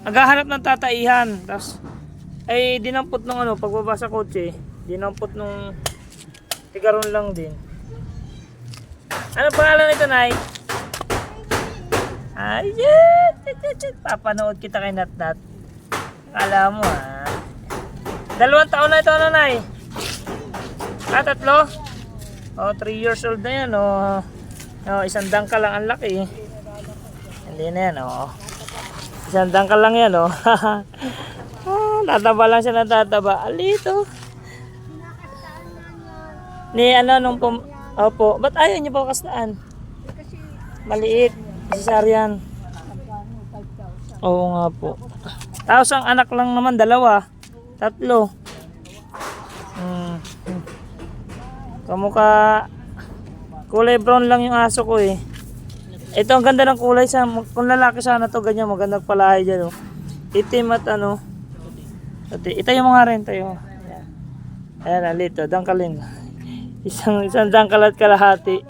Naghahanap ng tataihan. Tapos, ay dinampot nung ano, pagbaba sa kotse. Dinampot nung tigaron lang din. Ano pangalan nito, Nay? Ay, shit. Papanood kita kay Natnat. Akala mo, ha? 2 taon na ito, ano, Nay? 3? Oh, 3 years old na yan, oh. Oh, 1 dangkal lang ang laki. Hindi na yan, oh. 1 dangkal lang yan, oh. Tataba lang siya ng tataba. Alito. Ni ano nung opo, ba't ayaw niyo po kastaan? Maliit, cesarean. Oo nga po. Tapos ang anak lang naman 2, 3. Kamukha kulay brown lang yung aso ko eh. Ito ang ganda ng kulay sa kung lalaki sana to ganyan magandang palahay diyan oh. Itim at ano. Itayo mo nga rin tayo. Ayan alito, dangkalin. Isang dangkal at kalahati.